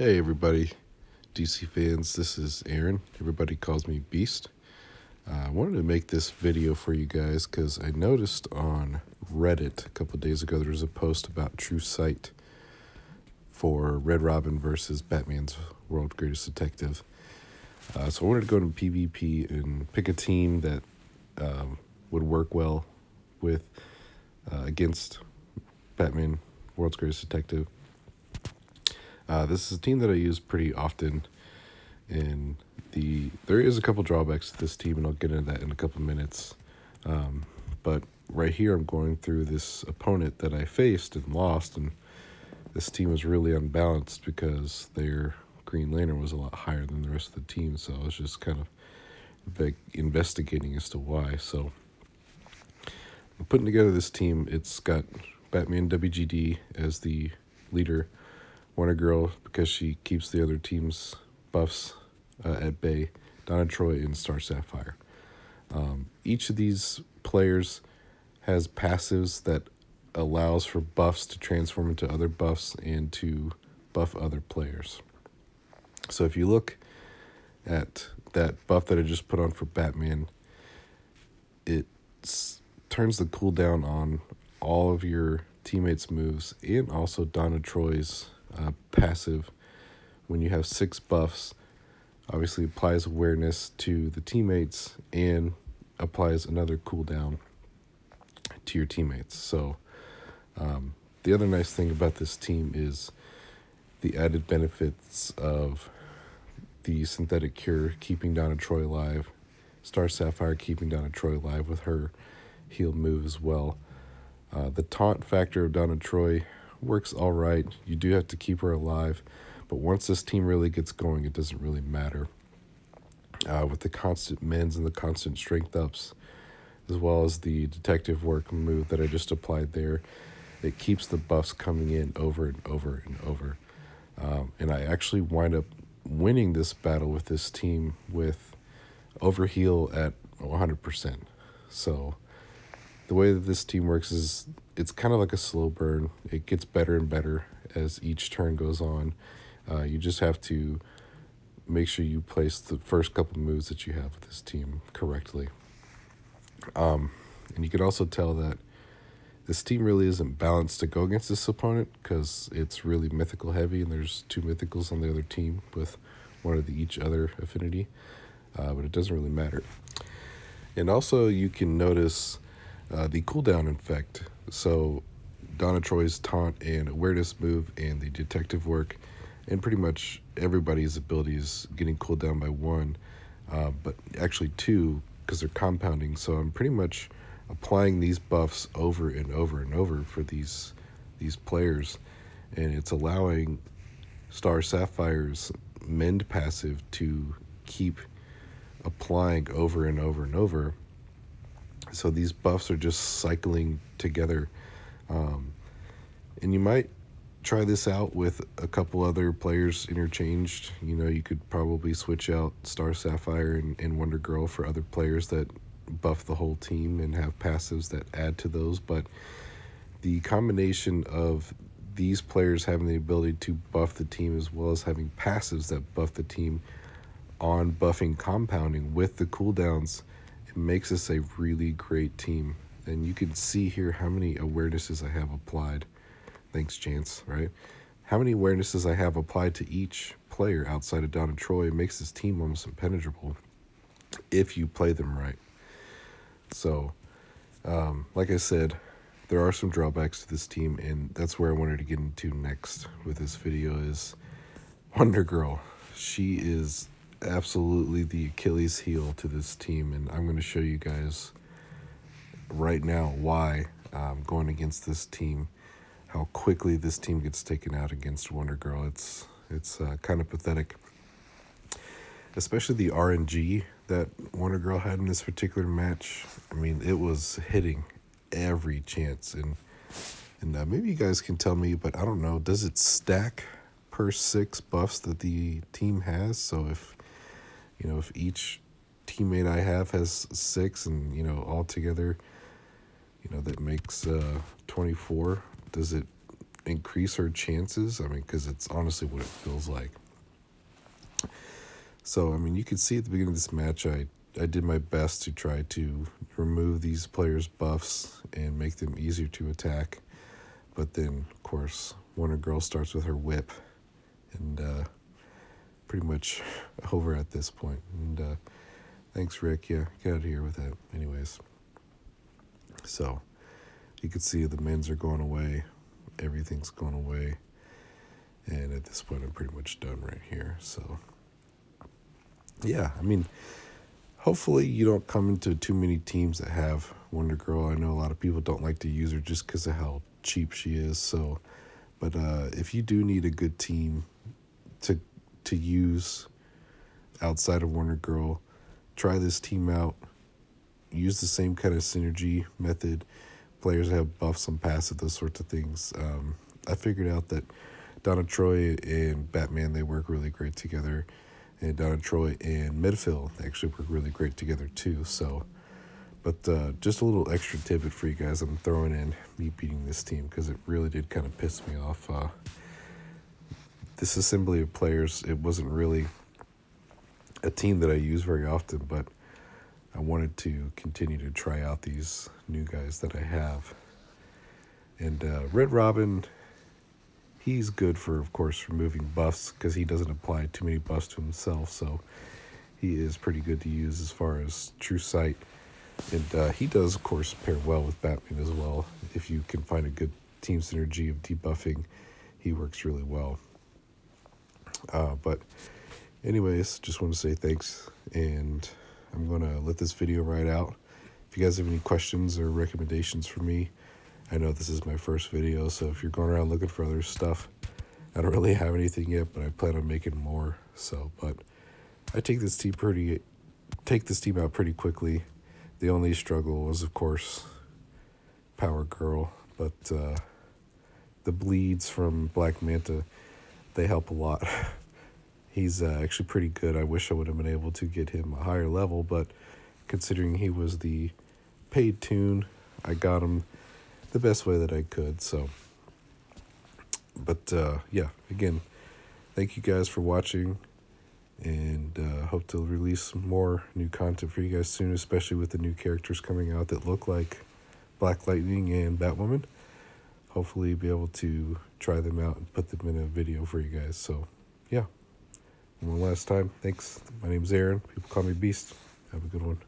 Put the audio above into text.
Hey everybody, DC fans, this is Aaron. Everybody calls me Beast. I wanted to make this video for you guys because I noticed on Reddit a couple of days ago there was a post about True Sight for Red Robin versus Batman's World's Greatest Detective. So I wanted to go into PvP and pick a team that would work well with against Batman World's Greatest Detective. This is a team that I use pretty often, and there is a couple drawbacks to this team, and I'll get into that in a couple minutes. But right here, I'm going through this opponent that I faced and lost, and this team was really unbalanced because their Green Lantern was a lot higher than the rest of the team, so I was just kind of investigating as to why. So I'm putting together this team. It's got Batman WGD as the leader, Wonder Girl because she keeps the other team's buffs at bay, Donna Troy, and Star Sapphire. Each of these players has passives that allows for buffs to transform into other buffs and to buff other players. So if you look at that buff that I just put on for Batman, it turns the cooldown on all of your teammates' moves and also Donna Troy's passive. When you have 6 buffs, obviously applies awareness to the teammates and applies another cooldown to your teammates. So the other nice thing about this team is the added benefits of the synthetic cure keeping Donna Troy alive, Star Sapphire keeping Donna Troy alive with her heal move as well. The taunt factor of Donna Troy works all right. You do have to keep her alive, but once this team really gets going, it doesn't really matter. With the constant mends and the constant strength ups, as well as the detective work move that I just applied there, it keeps the buffs coming in over and over and over. And I actually wind up winning this battle with this team with overheal at 100%. So the way that this team works is it's kind of like a slow burn. It gets better and better as each turn goes on. You just have to make sure you place the first couple moves that you have with this team correctly. And you can also tell that this team really isn't balanced to go against this opponent because it's really mythical heavy, and there's 2 mythicals on the other team with one of each other affinity, but it doesn't really matter. And also you can notice the cooldown effect. So Donna Troy's taunt and awareness move and the detective work and pretty much everybody's abilities getting cooled down by 1, but actually 2 because they're compounding. So I'm pretty much applying these buffs over and over and over for these players, and it's allowing Star Sapphire's mend passive to keep applying over and over and over. So these buffs are just cycling together. And you might try this out with a couple other players interchanged. You know, you could probably switch out Star Sapphire and Wonder Girl for other players that buff the whole team and have passives that add to those. But the combination of these players having the ability to buff the team as well as having passives that buff the team on buffing compounding with the cooldowns, it makes us a really great team. And you can see here how many awarenesses I have applied. Thanks, Chance, right? How many awarenesses I have applied to each player outside of Donna Troy makes this team almost impenetrable if you play them right. So, like I said, there are some drawbacks to this team, and that's where I wanted to get into next with this video is Wonder Girl. She is absolutely the Achilles heel to this team, and I'm going to show you guys right now why going against this team, how quickly this team gets taken out against Wonder Girl. It's kind of pathetic, especially the RNG that Wonder Girl had in this particular match. I mean, it was hitting every chance, and maybe you guys can tell me, but I don't know, does it stack per 6 buffs that the team has? So if each teammate I have has 6, and all together, that makes 24. Does it increase her chances. I mean, because it's honestly what it feels like. So, I mean, you can see at the beginning of this match, I did my best to try to remove these players' buffs and make them easier to attack. But then, of course, Wonder Girl starts with her whip, and pretty much over at this point. And thanks, Rick. Yeah, get out of here with that. Anyways, so you can see the men's are going away. Everything's going away. And at this point, I'm pretty much done right here. So, yeah, I mean, hopefully you don't come into too many teams that have Wonder Girl. I know a lot of people don't like to use her just because of how cheap she is. So, but if you do need a good team to use outside of Wonder Girl, try this team out. Use the same kind of synergy method. Players have buffs on passive, those sorts of things. I figured out that Donna Troy and Batman, they work really great together. And Donna Troy and Midfield actually work really great together too. So, but just a little extra tidbit for you guys. I'm throwing in me beating this team because it really did kind of piss me off. This assembly of players, it wasn't really a team that I use very often, but I wanted to continue to try out these new guys that I have. And Red Robin, he's good for, of course, removing buffs because he doesn't apply too many buffs to himself. So he is pretty good to use as far as true sight. And he does, of course, pair well with Batman as well. If you can find a good team synergy of debuffing, he works really well. But anyways, just want to say thanks. And I'm going to let this video ride out. If you guys have any questions or recommendations for me, I know this is my first video, so if you're going around looking for other stuff, I don't really have anything yet, but I plan on making more. So, but I take this team out pretty quickly. The only struggle was, of course, Power Girl, but the bleeds from Black Manta, they help a lot. He's actually pretty good. I wish I would have been able to get him a higher level, but considering he was the paid toon, I got him the best way that I could. So, but yeah, again, thank you guys for watching, and hope to release more new content for you guys soon, especially with the new characters coming out that look like Black Lightning and Batwoman. Hopefully be able to try them out and put them in a video for you guys. So, yeah. One last time, thanks. My name's Aaron. People call me Beast. Have a good one.